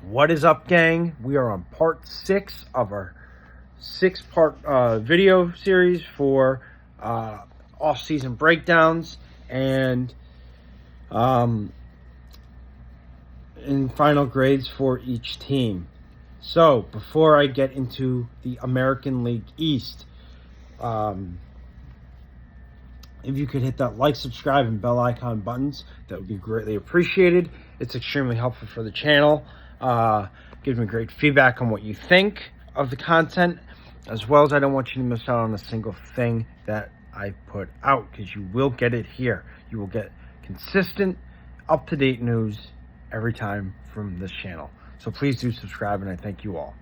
What is up, gang? We are on part 6 of our 6-part video series for off-season breakdowns and in final grades for each team. So before I get into the American League East, if you could hit that like, subscribe, and bell icon buttons, that would be greatly appreciated. It's extremely helpful for the channel. Gives me great feedback on what you think of the content, as well as I don't want you to miss out on a single thing that I put out, because you will get it here. You will get consistent, up-to-date news every time from this channel. So please do subscribe, and I thank you all.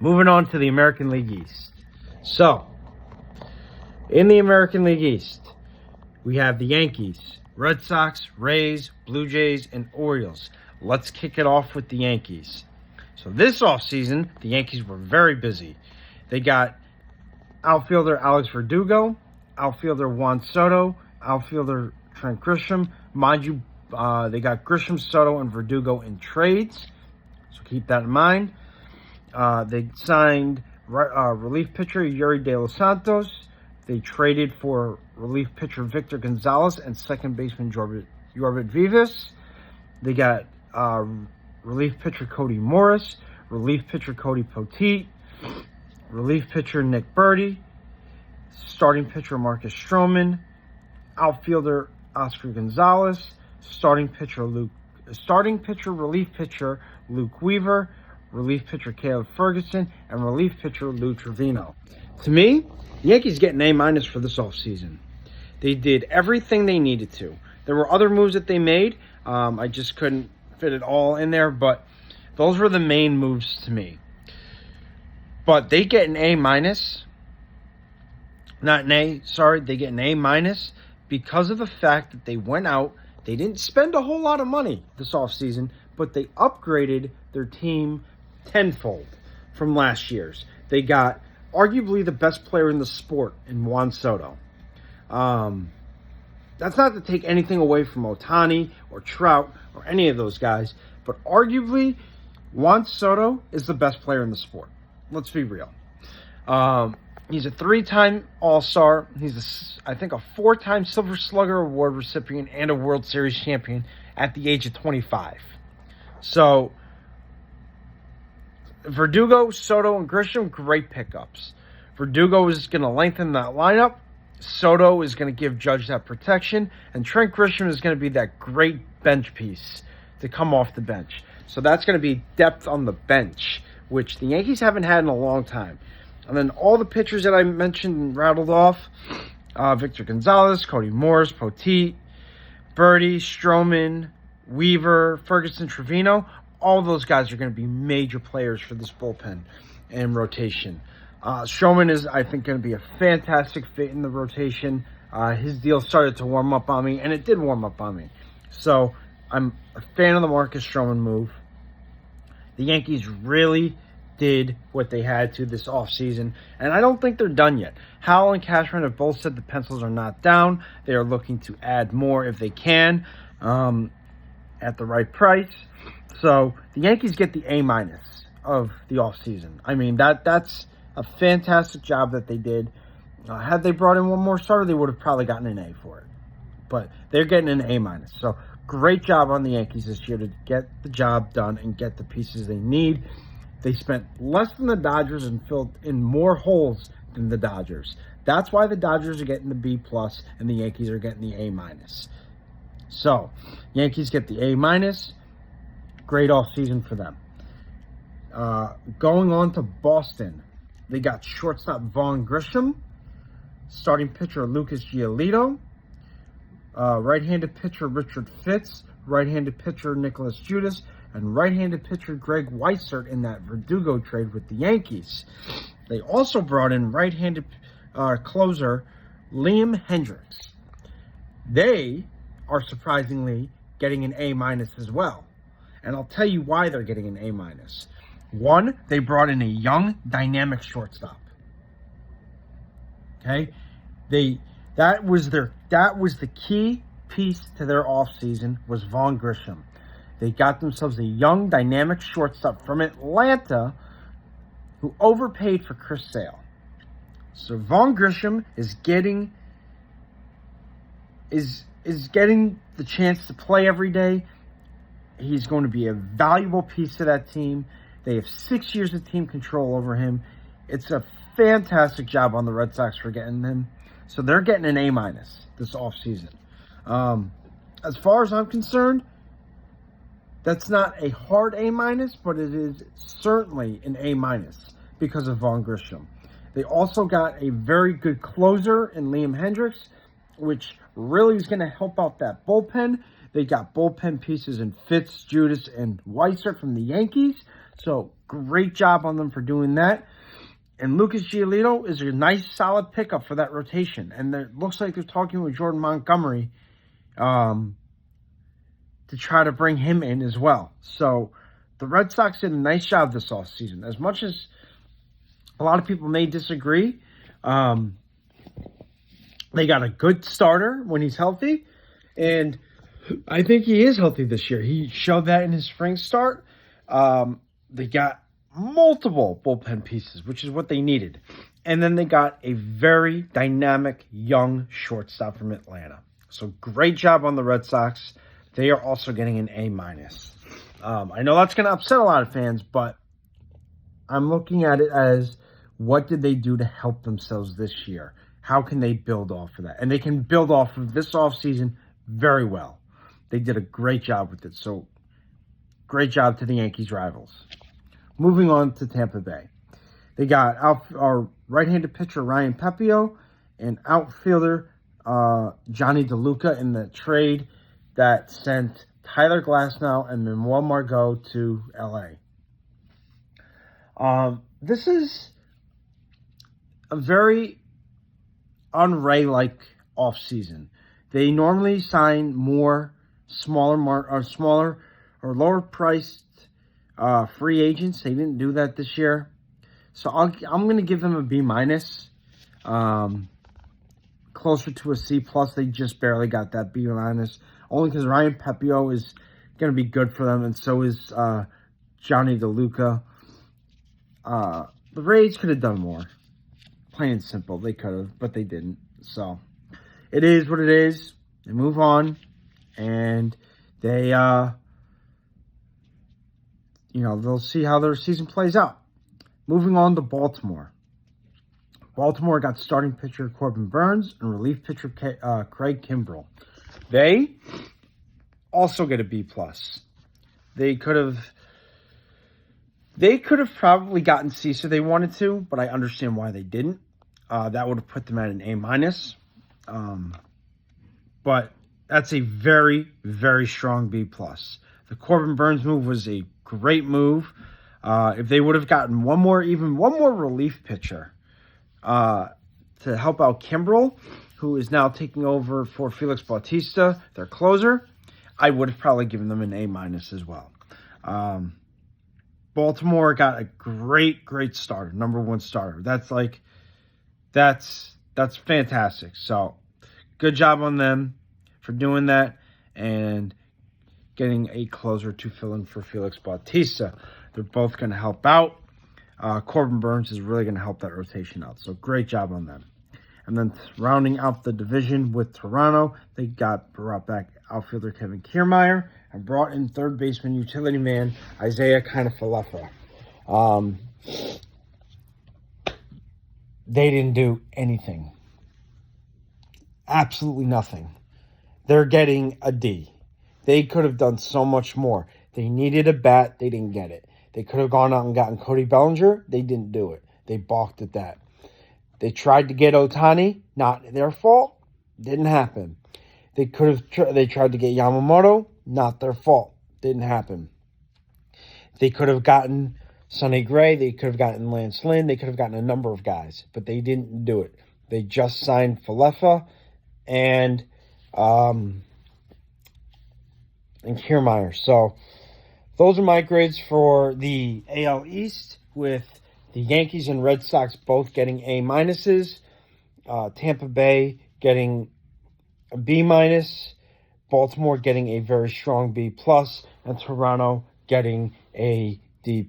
Moving on to the American League East. So, in the American League East, we have the Yankees, Red Sox, Rays, Blue Jays, and Orioles. Let's kick it off with the Yankees. So this offseason, the Yankees were very busy. They got outfielder Alex Verdugo, outfielder Juan Soto, outfielder Trent Grisham. Mind you, they got Grisham, Soto, and Verdugo in trades, so keep that in mind. They signed relief pitcher Yuri De Los Santos. They traded for relief pitcher Victor Gonzalez and second baseman Yorvit Vivas. They got relief pitcher Cody Morris, relief pitcher Cody Poteet, relief pitcher Nick Burdi, starting pitcher Marcus Stroman, outfielder Oscar Gonzalez, starting pitcher relief pitcher Luke Weaver, relief pitcher Caleb Ferguson, and relief pitcher Lou Trevino. To me, the Yankees get an A- for this offseason. They did everything they needed to. There were other moves that they made. I just couldn't fit it all in there, but those were the main moves to me. But they get an A-, not an A, sorry, they get an A- because of the fact that they went out. They didn't spend a whole lot of money this offseason, but they upgraded their team tenfold from last year's. They got arguably the best player in the sport in Juan Soto. That's not to take anything away from Ohtani or Trout or any of those guys, but arguably Juan Soto is the best player in the sport. Let's be real. He's a 3-time All-Star. He's, I think, a 4-time Silver Slugger Award recipient and a World Series champion at the age of 25. So, Verdugo, Soto, and Grisham, great pickups. Verdugo is going to lengthen that lineup. Soto is going to give Judge that protection. And Trent Grisham is going to be that great bench piece to come off the bench. So that's going to be depth on the bench, which the Yankees haven't had in a long time. And then all the pitchers that I mentioned and rattled off, Victor Gonzalez, Cody Morris, Poteet, Burdi, Stroman, Weaver, Ferguson, Trevino, all those guys are going to be major players for this bullpen and rotation. Stroman is, I think, going to be a fantastic fit in the rotation. His deal started to warm up on me, and it did warm up on me. So I'm a fan of the Marcus Stroman move. The Yankees really did what they had to this offseason, and I don't think they're done yet. Howell and Cashman have both said the pencils are not down. They are looking to add more if they can at the right price. So the Yankees get the A- of the offseason. I mean, that's a fantastic job that they did. Had they brought in one more starter, they would have probably gotten an A for it. But they're getting an A-. So great job on the Yankees this year to get the job done and get the pieces they need. They spent less than the Dodgers and filled in more holes than the Dodgers. That's why the Dodgers are getting the B+ and the Yankees are getting the A-. So, Yankees get the A-. Great offseason for them. Going on to Boston, they got shortstop Vaughn Grisham, starting pitcher Lucas Giolito, right-handed pitcher Richard Fitz, right-handed pitcher Nicholas Judas, and right-handed pitcher Greg Weissert in that Verdugo trade with the Yankees. They also brought in right-handed closer Liam Hendricks. They are surprisingly getting an A- as well. And I'll tell you why they're getting an A-. One, they brought in a young, dynamic shortstop. Okay? That was the key piece to their offseason was Vaughn Grisham. They got themselves a young, dynamic shortstop from Atlanta who overpaid for Chris Sale. So Vaughn Grisham is getting the chance to play every day. He's going to be a valuable piece of that team. They have 6 years of team control over him. It's a fantastic job on the Red Sox for getting him. So they're getting an A- this offseason. As far as I'm concerned, that's not a hard A-, but it is certainly an A- because of Vaughn Grisham. They also got a very good closer in Liam Hendricks, which really is going to help out that bullpen. They got bullpen pieces in Fitz, Judas, and Weiser from the Yankees. So great job on them for doing that. And Lucas Giolito is a nice, solid pickup for that rotation. And it looks like they're talking with Jordan Montgomery to try to bring him in as well. So the Red Sox did a nice job this offseason. As much as a lot of people may disagree, they got a good starter when he's healthy. And I think he is healthy this year. He showed that in his spring start. They got multiple bullpen pieces, which is what they needed. And then they got a very dynamic young shortstop from Atlanta. So great job on the Red Sox. They are also getting an A-. I know that's going to upset a lot of fans, but I'm looking at it as, what did they do to help themselves this year? How can they build off of that? And they can build off of this offseason very well. They did a great job with it. So great job to the Yankees rivals. Moving on to Tampa Bay. They got our right-handed pitcher Ryan Pepio and outfielder Johnny DeLuca in the trade that sent Tyler Glasnow and Manuel Margot to L.A. This is a very un-Ray-like offseason. They normally sign more smaller or lower-priced free agents. They didn't do that this year. So I'm going to give them a B-, closer to a C+. They just barely got that B-, only because Ryan Pepio is going to be good for them, and so is Johnny DeLuca. The Rays could have done more. Plain and simple. They could have, but they didn't. So it is what it is. They move on, and they they'll see how their season plays out. Moving on to Baltimore. Baltimore got starting pitcher Corbin Burns and relief pitcher Craig Kimbrell. They also get a B+. They could have probably gotten C if they wanted to, but I understand why they didn't. That would have put them at an A-. But that's a very, very strong B+. The Corbin Burns move was a great move. If they would have gotten one more relief pitcher to help out Kimbrell, who is now taking over for Felix Bautista, their closer, I would have probably given them an A- as well. Baltimore got a great starter, number one starter. That's fantastic. So good job on them for doing that and getting a closer to fill in for Felix Bautista. They're both going to help out. Corbin Burns is really going to help that rotation out. So great job on them. And then rounding out the division with Toronto, they brought back outfielder Kevin Kiermaier and brought in third baseman utility man Isaiah Kiner-Falefa. They didn't do anything. Absolutely nothing. They're getting a D. They could have done so much more. They needed a bat. They didn't get it. They could have gone out and gotten Cody Bellinger. They didn't do it. They balked at that. They tried to get Ohtani. Not their fault. Didn't happen. They tried to get Yamamoto. Not their fault. Didn't happen. They could have gotten Sonny Gray. They could have gotten Lance Lynn. They could have gotten a number of guys, but they didn't do it. They just signed Falefa and Kiermaier. So those are my grades for the AL East, with the Yankees and Red Sox both getting A-. Tampa Bay getting a B-. Baltimore getting a very strong B+, and Toronto getting a D+.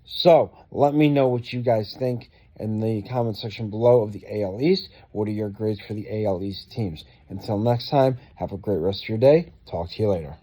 So let me know what you guys think in the comment section below of the AL East. What are your grades for the AL East teams? Until next time, have a great rest of your day. Talk to you later.